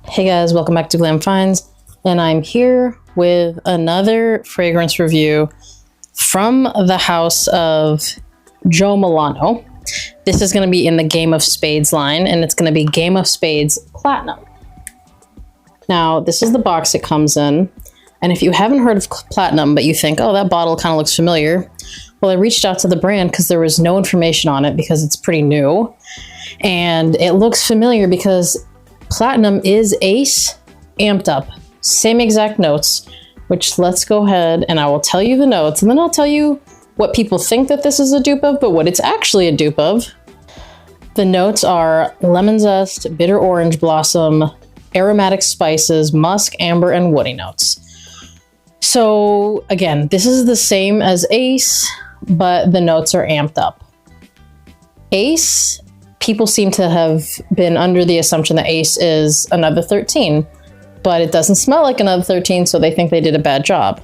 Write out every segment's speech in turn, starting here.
Hey guys, welcome back to Glam Finds, and I'm here with another fragrance review from the house of Joe Milano. This is going to be in the Game of Spades line, and it's going to be Game of Spades Platinum. Now, this is the box it comes in, and if you haven't heard of Platinum, but you think, oh, that bottle kind of looks familiar, well, I reached out to the brand because there was no information on it because it's pretty new, and it looks familiar because Platinum is Ace amped up, same exact notes, which let's go ahead and I will tell you the notes, and then I'll tell you what people think that this is a dupe of, but what it's actually a dupe of. The notes are lemon zest, bitter orange blossom, aromatic spices, musk, amber, and woody notes. So again, this is the same as Ace, but the notes are amped up. Ace, people seem to have been under the assumption that Ace is another 13, but it doesn't smell like another 13, so they think they did a bad job.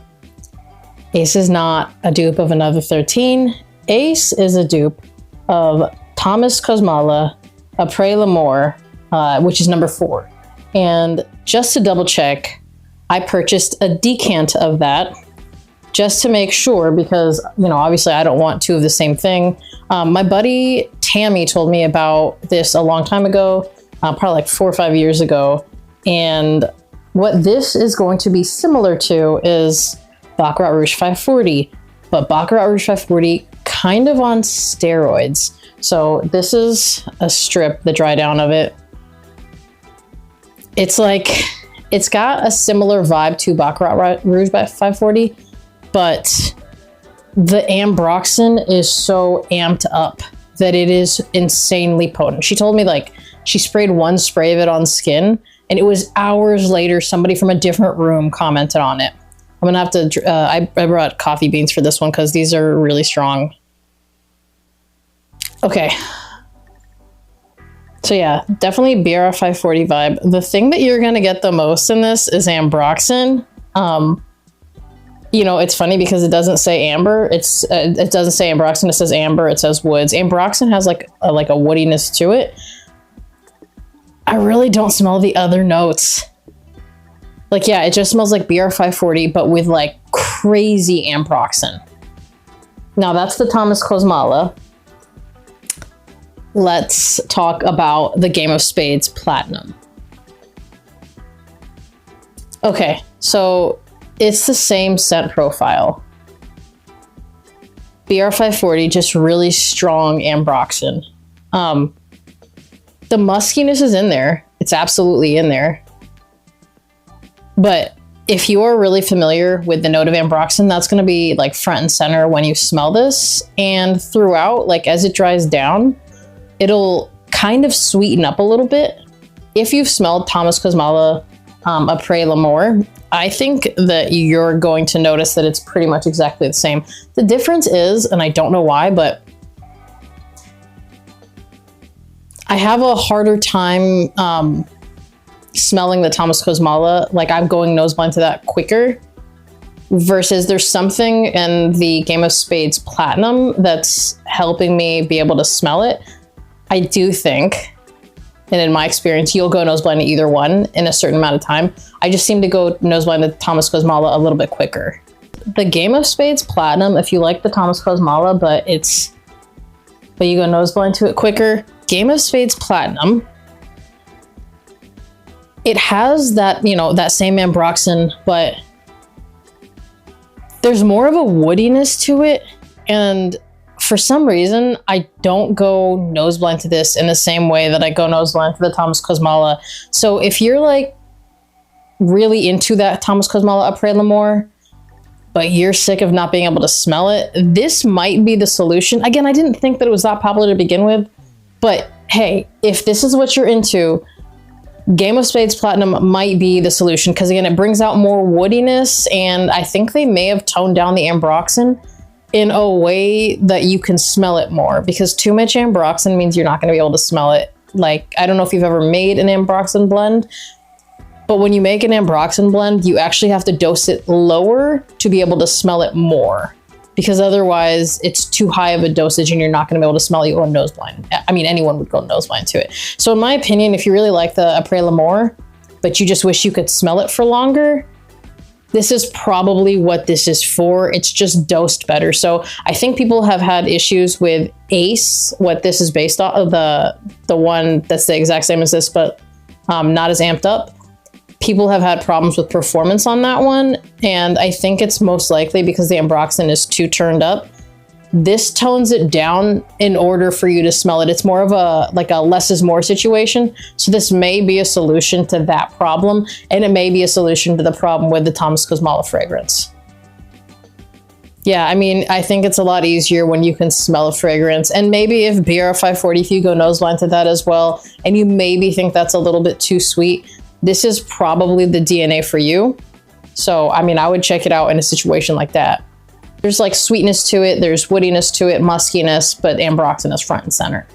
Ace is not a dupe of another 13. Ace is a dupe of Thomas Cosmala Après l'Amour, which is number 4. And just to double check, I purchased a decant of that just to make sure because, you know, obviously I don't want two of the same thing. My buddy Tammy told me about this a long time ago, probably like 4 or 5 years ago. And what this is going to be similar to is Baccarat Rouge 540, but Baccarat Rouge 540 kind of on steroids. So this is a strip, the dry down of it. It's like, it's got a similar vibe to Baccarat Rouge by 540, but the ambroxan is so amped up that it is insanely potent. She told me like she sprayed one spray of it on skin and it was hours later somebody from a different room commented on it. I'm gonna have to, I brought coffee beans for this one because these are really strong. Okay. So yeah, definitely BR 540 vibe. The thing that you're gonna get the most in this is ambroxan. You know, it's funny because it doesn't say amber. It doesn't say ambroxan. It says amber. It says woods. Ambroxan has like a woodiness to it. I really don't smell the other notes. Like, yeah, it just smells like BR 540, but with like crazy ambroxan. Now that's the Thomas Cosmala. Let's talk about the Game of Spades Platinum. Okay, so it's the same scent profile. BR 540, just really strong ambroxan. The muskiness is in there. It's absolutely in there. But if you are really familiar with the note of ambroxan, that's going to be like front and center when you smell this. And throughout, like as it dries down, it'll kind of sweeten up a little bit. If you've smelled Thomas Cosmala Après l'Amour, I think that you're going to notice that it's pretty much exactly the same. The difference is, and I don't know why, but I have a harder time smelling the Thomas Cosmala. Like I'm going nose blind to that quicker versus there's something in the Game of Spades Platinum that's helping me be able to smell it. I do think, and in my experience, you'll go nose blind to either one in a certain amount of time. I just seem to go nose blind to Thomas Cosmala a little bit quicker. The Game of Spades Platinum, if you like the Thomas Cosmala, but you go nose blind to it quicker, Game of Spades Platinum, it has that, you know, that same ambroxan, but there's more of a woodiness to it. And for some reason, I don't go nose blind to this in the same way that I go nose blind to the Thomas Cosmala. So if you're like really into that Thomas Cosmala Après l'Amour, but you're sick of not being able to smell it, this might be the solution. Again, I didn't think that it was that popular to begin with, but hey, if this is what you're into, Game of Spades Platinum might be the solution because again, it brings out more woodiness, and I think they may have toned down the ambroxan in a way that you can smell it more, because too much ambroxan means you're not going to be able to smell it. Like, I don't know if you've ever made an ambroxan blend, but when you make an ambroxan blend, you actually have to dose it lower to be able to smell it more, because otherwise it's too high of a dosage and you're not going to be able to smell it. You go nose blind. I mean, anyone would go nose blind to it. So in my opinion, if you really like the Après l'Amour, but you just wish you could smell it for longer, this is probably what this is for. It's just dosed better. So I think people have had issues with Ace, what this is based off of, the one that's the exact same as this, but not as amped up. People have had problems with performance on that one, and I think it's most likely because the ambroxan is too turned up. This tones it down in order for you to smell it. It's more of a less is more situation. So this may be a solution to that problem, and it may be a solution to the problem with the Thomas Kosmala fragrance. Yeah, I mean, I think it's a lot easier when you can smell a fragrance. And maybe if BR540, if you go nose blind to that as well, and you maybe think that's a little bit too sweet, this is probably the DNA for you. So, I mean, I would check it out in a situation like that. There's like sweetness to it, there's woodiness to it, muskiness, but ambroxan is front and center.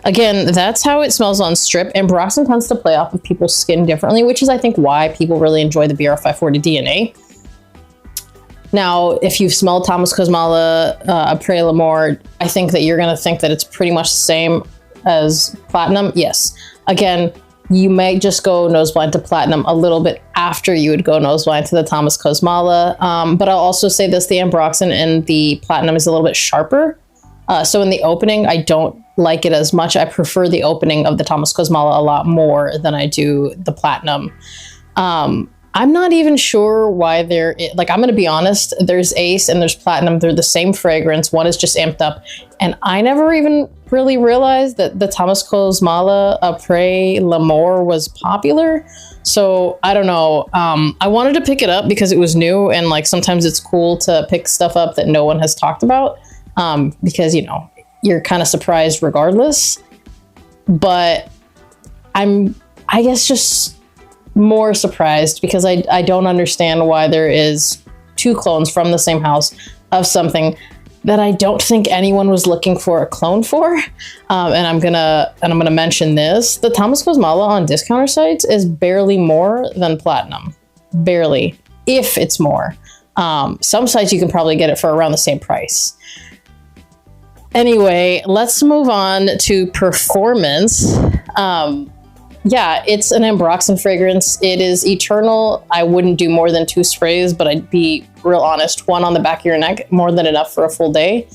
Again, that's how it smells on strip. Ambroxan tends to play off of people's skin differently, which is, I think, why people really enjoy the BR540 DNA. Now, if you've smelled Thomas Kosmala, Après l'Amour, I think that you're going to think that it's pretty much the same as Platinum. Yes. Again, you may just go nose blind to Platinum a little bit after you would go nose blind to the Thomas Kosmala. But I'll also say this, the ambroxan and the Platinum is a little bit sharper. So in the opening, I don't like it as much. I prefer the opening of the Thomas Kosmala a lot more than I do the Platinum. I'm not even sure why they're, like, I'm going to be honest, there's Ace and there's Platinum. They're the same fragrance. One is just amped up. And I never even really realized that the Thomas Kosmala Après l'Amour was popular. So I don't know. I wanted to pick it up because it was new, and like sometimes it's cool to pick stuff up that no one has talked about, because, you know, you're kind of surprised regardless. But I guess just more surprised because I don't understand why there is two clones from the same house of something that I don't think anyone was looking for a clone for. And I'm gonna mention this. The Thomas Kosmala on discounter sites is barely more than Platinum. Barely, if it's more. Some sites you can probably get it for around the same price. Anyway, let's move on to performance. Yeah, it's an ambroxan fragrance. It is eternal. I wouldn't do more than 2 sprays, but I'd be real honest, 1 on the back of your neck, more than enough for a full day.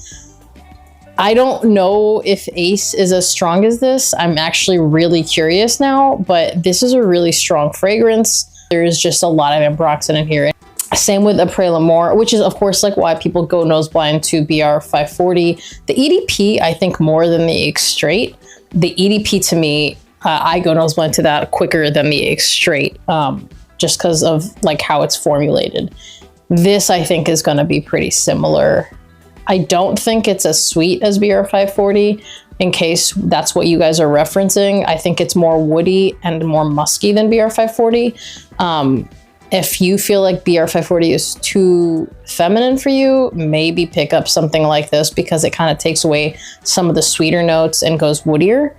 I don't know if Ace is as strong as this. I'm actually really curious now, but this is a really strong fragrance. There's just a lot of ambroxan in here. Same with Après l'Amour, which is of course like why people go nose blind to BR540. The EDP, I think more than the X Straight. The EDP to me, I go nose blind to that quicker than the X Straight, just because of like how it's formulated. This I think is going to be pretty similar. I don't think it's as sweet as BR540, in case that's what you guys are referencing. I think it's more woody and more musky than BR540. If you feel like BR540 is too feminine for you, maybe pick up something like this because it kind of takes away some of the sweeter notes and goes woodier.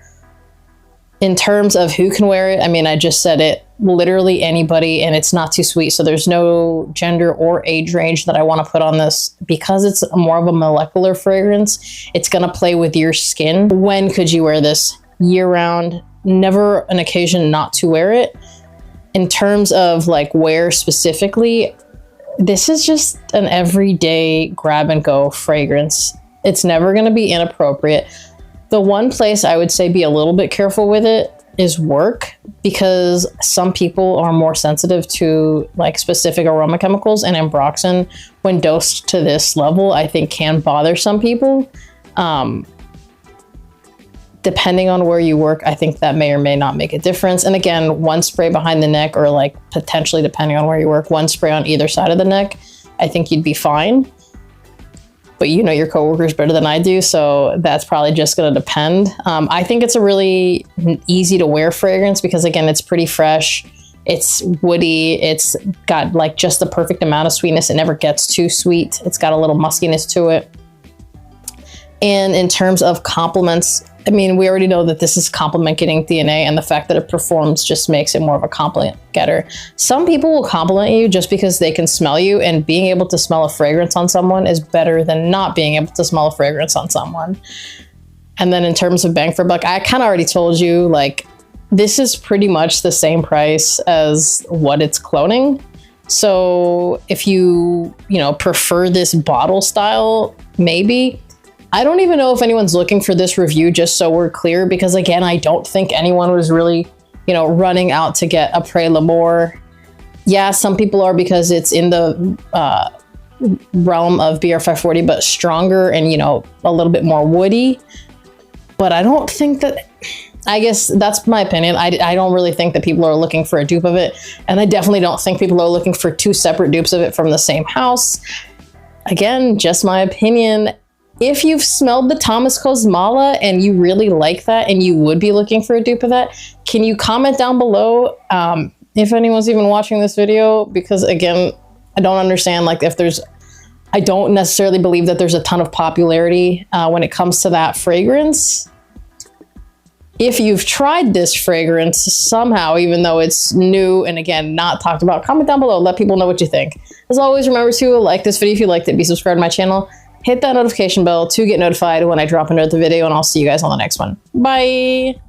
In terms of who can wear it, I mean, I just said it, literally anybody, and it's not too sweet. So there's no gender or age range that I want to put on this because it's more of a molecular fragrance. It's going to play with your skin. When could you wear this? Year round, never an occasion not to wear it. In terms of like wear specifically, this is just an everyday grab and go fragrance. It's never going to be inappropriate. The one place I would say be a little bit careful with it is work, because some people are more sensitive to like specific aroma chemicals, and ambroxan, when dosed to this level, I think can bother some people. Depending on where you work, I think that may or may not make a difference. And again, 1 spray behind the neck, or like potentially depending on where you work, 1 spray on either side of the neck, I think you'd be fine. But you know your coworkers better than I do, so that's probably just going to depend. I think it's a really easy to wear fragrance because, again, it's pretty fresh. It's woody. It's got like just the perfect amount of sweetness. It never gets too sweet. It's got a little muskiness to it. And in terms of compliments, I mean, we already know that this is compliment getting DNA, and the fact that it performs just makes it more of a compliment getter. Some people will compliment you just because they can smell you, and being able to smell a fragrance on someone is better than not being able to smell a fragrance on someone. And then in terms of bang for buck, I kind of already told you, like, this is pretty much the same price as what it's cloning. So if you prefer this bottle style, maybe. I don't even know if anyone's looking for this review, just so we're clear, because again, I don't think anyone was really, running out to get a Pré l'Amour. Yeah, some people are because it's in the realm of BR540, but stronger and, a little bit more woody. But I don't think that, I guess that's my opinion. I don't really think that people are looking for a dupe of it. And I definitely don't think people are looking for two separate dupes of it from the same house. Again, just my opinion. If you've smelled the Thomas Kosmala and you really like that and you would be looking for a dupe of that, can you comment down below if anyone's even watching this video? Because again, I don't understand, like, I don't necessarily believe that there's a ton of popularity when it comes to that fragrance. If you've tried this fragrance somehow, even though it's new and again, not talked about, comment down below, let people know what you think. As always, remember to like this video if you liked it, be subscribed to my channel, hit that notification bell to get notified when I drop another video, and I'll see you guys on the next one. Bye!